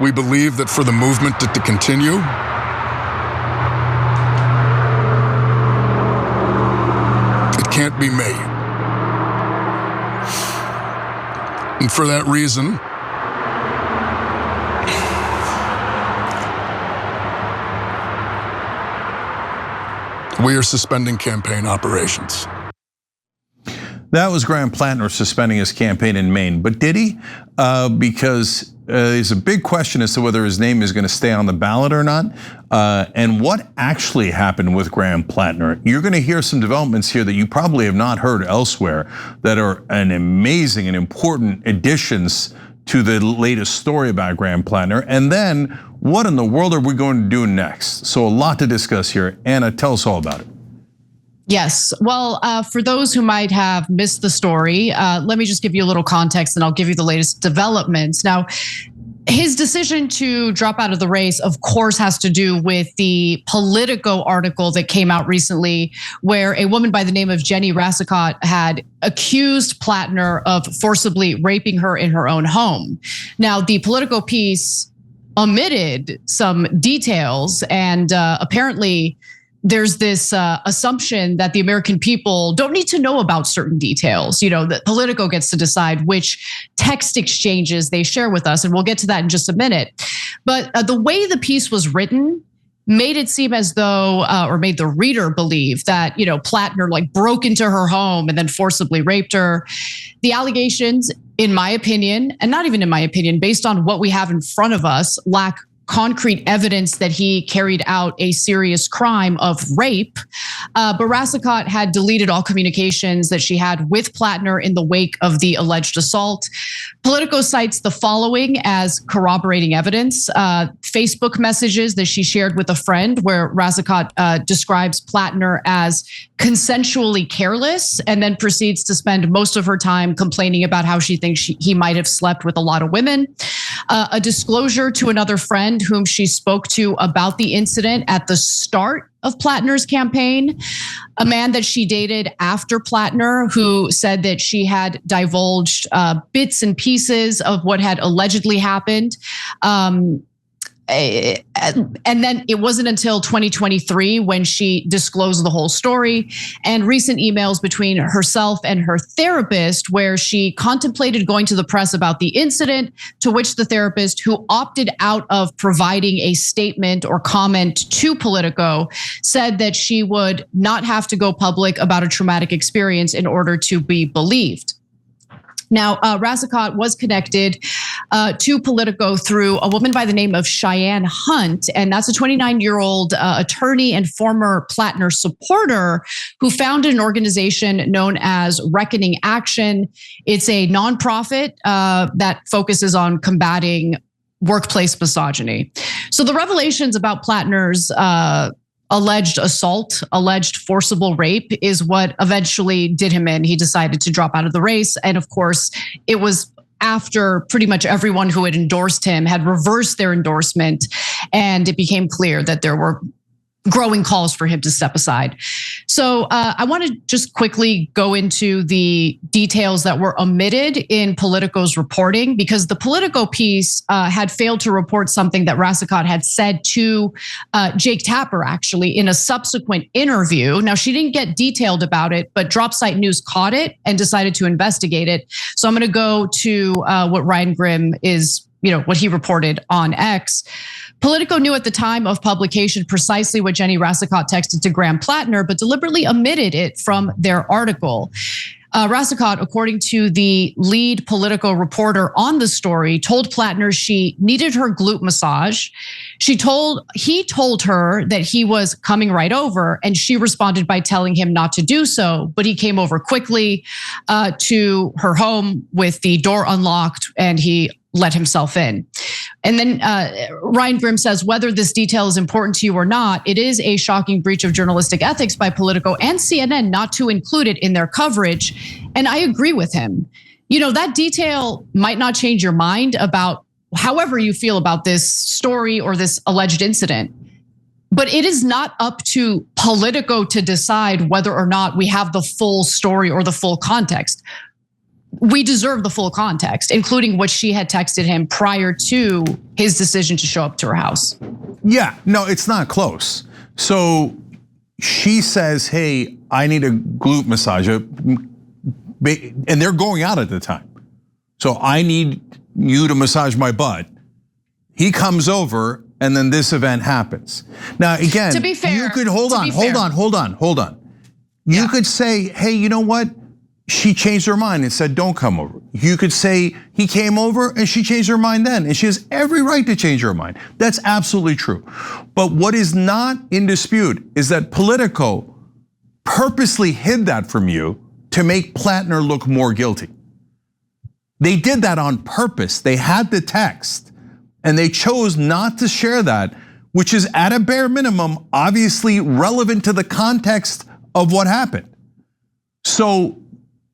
We believe that for the movement to continue, it can't be me. And for that reason, we are suspending campaign operations. That was Graham Platner suspending his campaign in Maine, but did he? Because there's a big question as to whether his name is going to stay on the ballot or not, and what actually happened with Graham Platner. You're going to hear some developments here that you probably have not heard elsewhere that are an amazing and important additions to the latest story about Graham Platner. And then what in the world are we going to do next? So a lot to discuss here. Anna, tell us all about it. Yes. Well, for those who might have missed the story, let me just give you a little context and I'll give you the latest developments. Now, his decision to drop out of the race, of course, has to do with the Politico article that came out recently, where a woman by the name of Jenny Rassicot had accused Platner of forcibly raping her in her own home. Now, the Politico piece omitted some details, and apparently there's this assumption that the American people don't need to know about certain details. You know, that Politico gets to decide which text exchanges they share with us, and we'll get to that in just a minute. But the way the piece was written made it seem as though, or made the reader believe that, you know, Platner like broke into her home and then forcibly raped her. The allegations, in my opinion, and not even in my opinion, based on what we have in front of us, lack concrete evidence that he carried out a serious crime of rape. But Rassicot had deleted all communications that she had with Platner in the wake of the alleged assault. Politico cites the following as corroborating evidence: Facebook messages that she shared with a friend, where Rassicot describes Platner as consensually careless, and then proceeds to spend most of her time complaining about how she thinks he might have slept with a lot of women. A disclosure to another friend whom she spoke to about the incident at the start of Platner's campaign, a man that she dated after Platner, who said that she had divulged bits and pieces of what had allegedly happened. And then it wasn't until 2023 when she disclosed the whole story, and recent emails between herself and her therapist, where she contemplated going to the press about the incident, to which the therapist, who opted out of providing a statement or comment to Politico, said that she would not have to go public about a traumatic experience in order to be believed. Now, Rassicot was connected to Politico through a woman by the name of Cheyenne Hunt, and that's a 29-year-old attorney and former Platner supporter who founded an organization known as Reckoning Action. It's a nonprofit that focuses on combating workplace misogyny. So the revelations about Platner's alleged assault, alleged forcible rape, is what eventually did him in. He decided to drop out of the race. And of course, it was after pretty much everyone who had endorsed him had reversed their endorsement, and it became clear that there were growing calls for him to step aside. So I want to just quickly go into the details that were omitted in Politico's reporting, because the Politico piece had failed to report something that Rassicot had said to Jake Tapper, actually, in a subsequent interview. Now, she didn't get detailed about it, but Dropsite News caught it and decided to investigate it. So I'm going to go to what Ryan Grimm is, what he reported on X. Politico knew at the time of publication precisely what Jenny Rassicot texted to Graham Platner, but deliberately omitted it from their article. Rassicot, according to the lead Politico reporter on the story, told Platner she needed her glute massage. He told her that he was coming right over, and she responded by telling him not to do so. But he came over quickly to her home with the door unlocked, and he let himself in. And then Ryan Grimm says, whether this detail is important to you or not, it is a shocking breach of journalistic ethics by Politico and CNN not to include it in their coverage. And I agree with him. That detail might not change your mind about however you feel about this story or this alleged incident, but it is not up to Politico to decide whether or not we have the full story or the full context. we deserve the full context, including what she had texted him prior to his decision to show up to her house. Yeah, no, it's not close. So she says, hey, I need a glute massager, and they're going out at the time. So I need you to massage my butt. He comes over, and then this event happens. Now, again, to be fair, you could hold on. You could say, hey, you know what? She changed her mind and said, don't come over. You could say he came over and she changed her mind then, and she has every right to change her mind. That's absolutely true. But what is not in dispute is that Politico purposely hid that from you to make Platner look more guilty. They did that on purpose. They had the text and they chose not to share that, which is at a bare minimum, obviously relevant to the context of what happened. So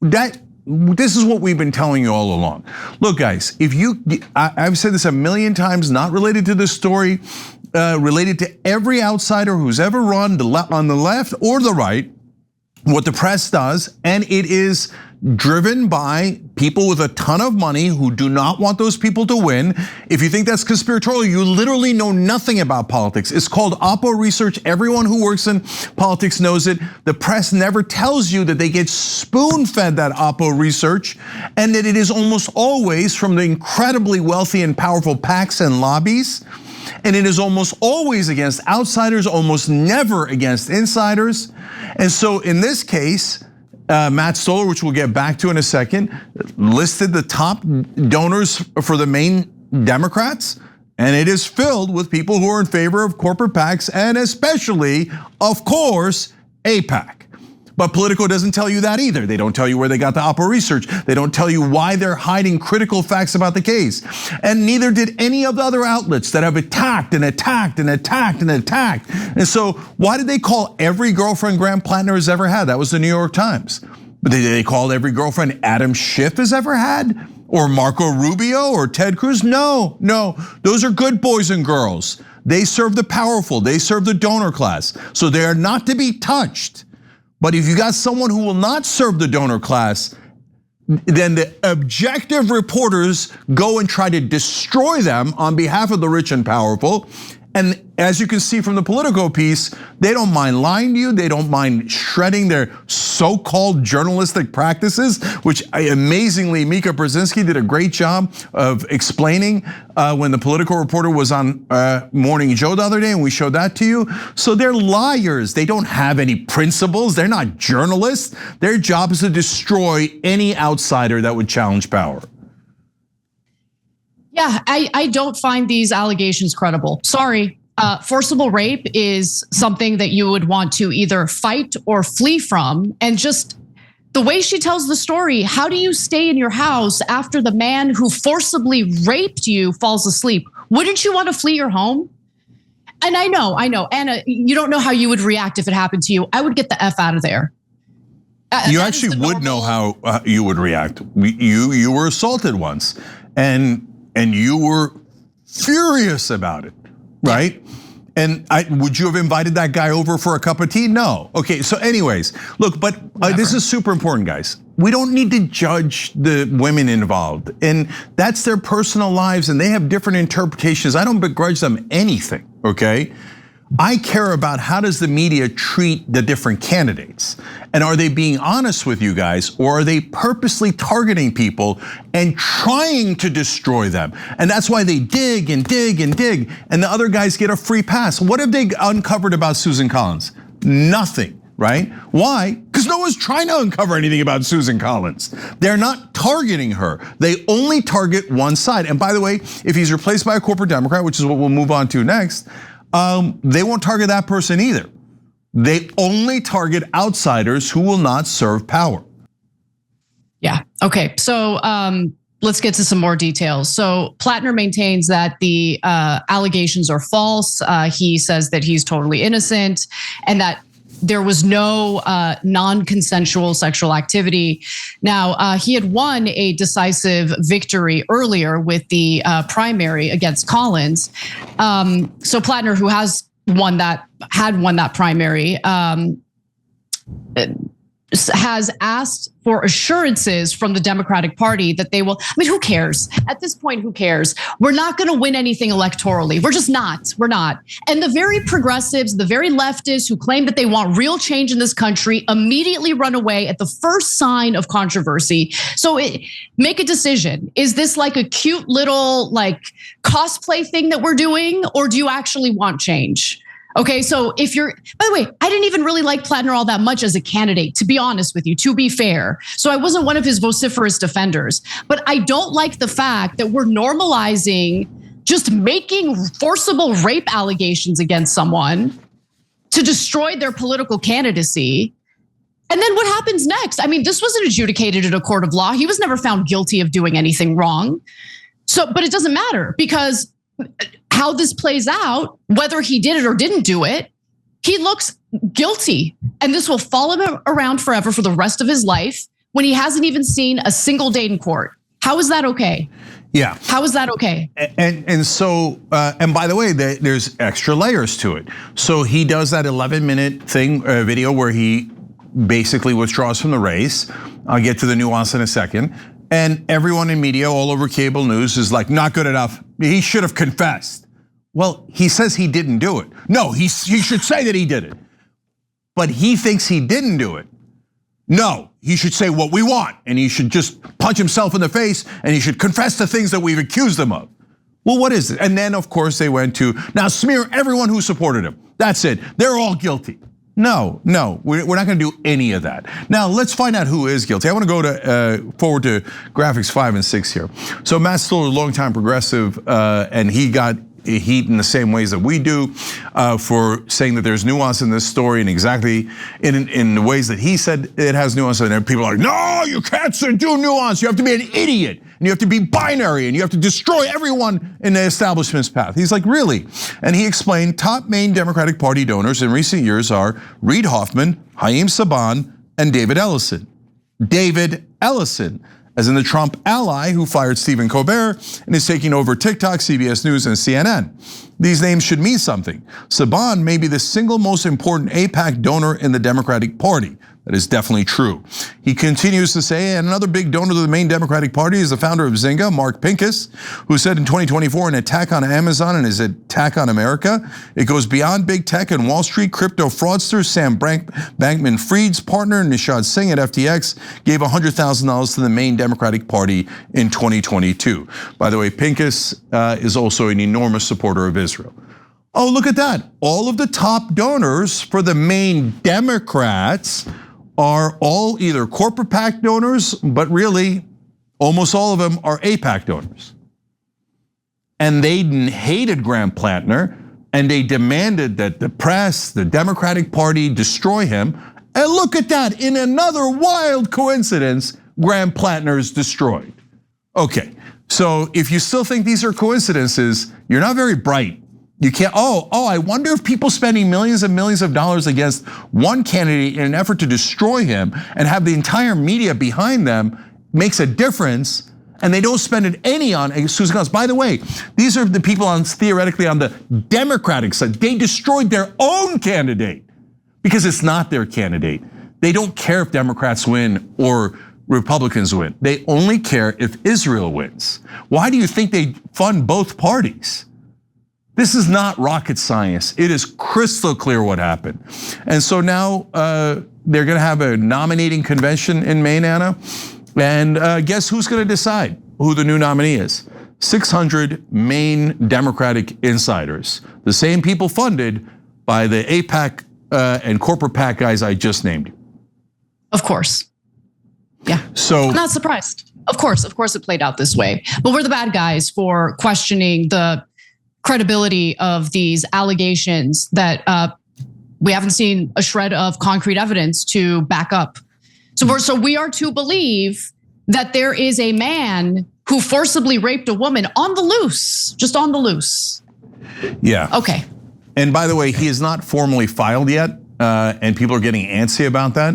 this is what we've been telling you all along. Look, guys, I've said this a million times, not related to this story, related to every outsider who's ever run on the left or the right, what the press does, and it is driven by people with a ton of money who do not want those people to win. If you think that's conspiratorial, you literally know nothing about politics. It's called Oppo research. Everyone who works in politics knows it. The press never tells you that they get spoon-fed that Oppo research, and that it is almost always from the incredibly wealthy and powerful PACs and lobbies. And it is almost always against outsiders, almost never against insiders. And so in this case, Matt Stoller, which we'll get back to in a second, listed the top donors for the Maine Democrats, and it is filled with people who are in favor of corporate PACs and especially, of course, AIPAC. But Politico doesn't tell you that either. They don't tell you where they got the Oppo research. They don't tell you why they're hiding critical facts about the case. And neither did any of the other outlets that have attacked and attacked and attacked and attacked. And so why did they call every girlfriend Graham Platner has ever had? That was the New York Times. But they called every girlfriend Adam Schiff has ever had? Or Marco Rubio or Ted Cruz? No, those are good boys and girls. They serve the powerful, they serve the donor class. So they are not to be touched. But if you got someone who will not serve the donor class, then the objective reporters go and try to destroy them on behalf of the rich and powerful. And as you can see from the Politico piece, they don't mind lying to you. They don't mind shredding their so-called journalistic practices, which amazingly Mika Brzezinski did a great job of explaining when the Politico reporter was on Morning Joe the other day, and we showed that to you. So they're liars. They don't have any principles. They're not journalists. Their job is to destroy any outsider that would challenge power. Yeah, I don't find these allegations credible. Sorry. Forcible rape is something that you would want to either fight or flee from. And just the way she tells the story, how do you stay in your house after the man who forcibly raped you falls asleep? Wouldn't you want to flee your home? And I know, Anna, you don't know how you would react if it happened to you. I would get the F out of there. You actually would know how you would react. You were assaulted once, and you were furious about it, right? And would you have invited that guy over for a cup of tea? No. Okay, so anyways, look, but this is super important, guys. We don't need to judge the women involved, and that's their personal lives, and they have different interpretations. I don't begrudge them anything, okay? I care about how does the media treat the different candidates, and are they being honest with you guys, or are they purposely targeting people and trying to destroy them? And that's why they dig and dig and dig, and the other guys get a free pass. What have they uncovered about Susan Collins? Nothing, right? Why? Because no one's trying to uncover anything about Susan Collins. They're not targeting her. They only target one side. And by the way, if he's replaced by a corporate Democrat, which is what we'll move on to next, they won't target that person either. They only target outsiders who will not serve power. Yeah, okay, so let's get to some more details. So Platner maintains that the allegations are false. He says that he's totally innocent and that there was no non-consensual sexual activity. Now, he had won a decisive victory earlier with the primary against Collins. So Platner, who had won that primary, has asked for assurances from the Democratic Party that they will. I mean, who cares? At this point, who cares? We're not going to win anything electorally. We're just not. We're not. And the very progressives, the very leftists who claim that they want real change in this country immediately run away at the first sign of controversy. So make a decision. Is this like a cute little like cosplay thing that we're doing, or do you actually want change? Okay, so if you're, by the way, I didn't even really like Platner all that much as a candidate, to be honest with you, to be fair. So I wasn't one of his vociferous defenders, but I don't like the fact that we're normalizing just making forcible rape allegations against someone to destroy their political candidacy. And then what happens next? I mean, this wasn't adjudicated in a court of law. He was never found guilty of doing anything wrong. So, but it doesn't matter because how this plays out, whether he did it or didn't do it, he looks guilty. And this will follow him around forever for the rest of his life when he hasn't even seen a single day in court. How is that okay? Yeah. How is that okay? And so, and by the way, there's extra layers to it. So he does that 11-minute video where he basically withdraws from the race. I'll get to the nuance in a second. And everyone in media all over cable news is like, not good enough. He should have confessed. Well, he says he didn't do it. No, he should say that he did it. But he thinks he didn't do it. No, he should say what we want. And he should just punch himself in the face and he should confess to things that we've accused him of. Well, what is it? And then of course they went to, now smear everyone who supported him. That's it, they're all guilty. No, we're not gonna do any of that. Now let's find out who is guilty. I wanna go to forward to graphics 5 and 6 here. So Matt Stoller, longtime progressive, and he got heat in the same ways that we do for saying that there's nuance in this story and exactly in the ways that he said it has nuance. And people are like, no, you can't do nuance. You have to be an idiot and you have to be binary and you have to destroy everyone in the establishment's path. He's like, really? And he explained top Maine Democratic Party donors in recent years are Reid Hoffman, Haim Saban, and David Ellison. David Ellison, as in the Trump ally who fired Stephen Colbert and is taking over TikTok, CBS News, and CNN. These names should mean something. Saban may be the single most important AIPAC donor in the Democratic Party. That is definitely true. He continues to say, and another big donor to the Maine Democratic Party is the founder of Zynga, Mark Pincus, who said in 2024, an attack on Amazon and his attack on America, it goes beyond big tech and Wall Street. Crypto fraudster Sam Bankman-Fried's partner, Nishad Singh at FTX, gave $100,000 to the Maine Democratic Party in 2022. By the way, Pincus is also an enormous supporter of Israel. Oh, look at that. All of the top donors for the Maine Democrats are all either corporate PAC donors, but really almost all of them are AIPAC donors. And they hated Graham Platner and they demanded that the press, the Democratic Party destroy him. And look at that, in another wild coincidence, Graham Platner is destroyed. Okay, so if you still think these are coincidences, you're not very bright. You can't, I wonder if people spending millions and millions of dollars against one candidate in an effort to destroy him and have the entire media behind them makes a difference, and they don't spend it any on Susan Collins. By the way, these are the people theoretically on the Democratic side. They destroyed their own candidate because it's not their candidate. They don't care if Democrats win or Republicans win. They only care if Israel wins. Why do you think they fund both parties? This is not rocket science. It is crystal clear what happened. And so now they're gonna have a nominating convention in Maine, Anna. And guess who's gonna decide who the new nominee is? 600 Maine Democratic insiders. The same people funded by the AIPAC and corporate PAC guys I just named. Of course. Yeah, so I'm not surprised. Of course it played out this way. But we're the bad guys for questioning the credibility of these allegations that we haven't seen a shred of concrete evidence to back up. So we are to believe that there is a man who forcibly raped a woman on the loose, just on the loose. Yeah. Okay. And by the way, he is not formally filed yet, and people are getting antsy about that.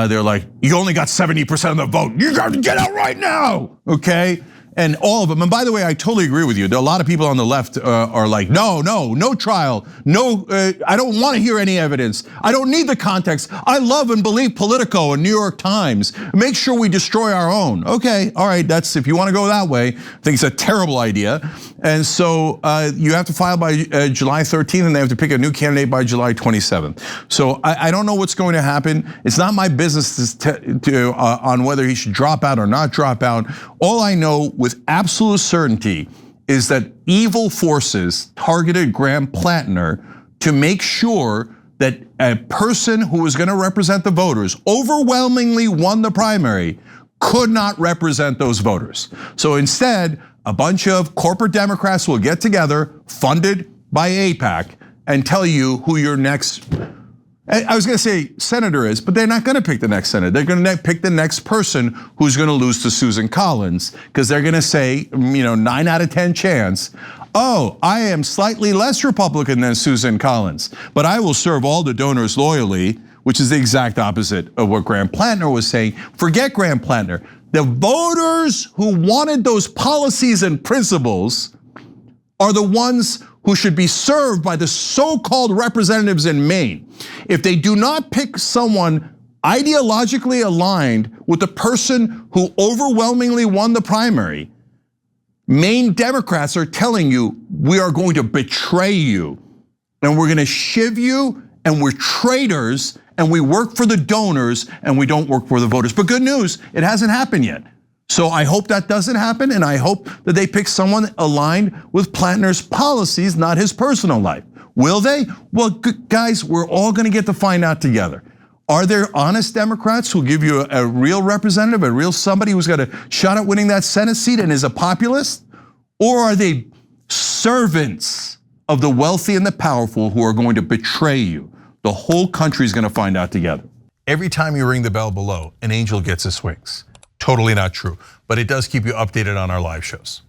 They're like, you only got 70% of the vote. You got to get out right now, okay? And all of them, and by the way, I totally agree with you. There are a lot of people on the left are like, no trial. No, I don't want to hear any evidence. I don't need the context. I love and believe Politico and New York Times. Make sure we destroy our own. Okay, all right, that's, if you want to go that way, I think it's a terrible idea. And so you have to file by July 13th, and they have to pick a new candidate by July 27th. So I don't know what's going to happen. It's not my business on whether he should drop out or not drop out. All I know with absolute certainty is that evil forces targeted Graham Platner to make sure that a person who was going to represent the voters, overwhelmingly won the primary, could not represent those voters. So instead, a bunch of corporate Democrats will get together, funded by AIPAC, and tell you who your next, I was gonna say senator is, but they're not gonna pick the next senator. They're gonna pick the next person who's gonna lose to Susan Collins, because they're gonna say, 9 out of 10 chance, oh, I am slightly less Republican than Susan Collins, but I will serve all the donors loyally, which is the exact opposite of what Graham Platner was saying. Forget Graham Platner. The voters who wanted those policies and principles are the ones who should be served by the so-called representatives in Maine. If they do not pick someone ideologically aligned with the person who overwhelmingly won the primary, Maine Democrats are telling you, we are going to betray you, and we're gonna shiv you, and we're traitors, and we work for the donors, and we don't work for the voters. But good news, it hasn't happened yet. So I hope that doesn't happen, and I hope that they pick someone aligned with Platner's policies, not his personal life. Will they? Well, guys, we're all gonna get to find out together. Are there honest Democrats who give you a real representative, a real somebody who's got a shot at winning that Senate seat and is a populist? Or are they servants of the wealthy and the powerful who are going to betray you? The whole country is gonna find out together. Every time you ring the bell below, an angel gets his wings. Totally not true, but it does keep you updated on our live shows.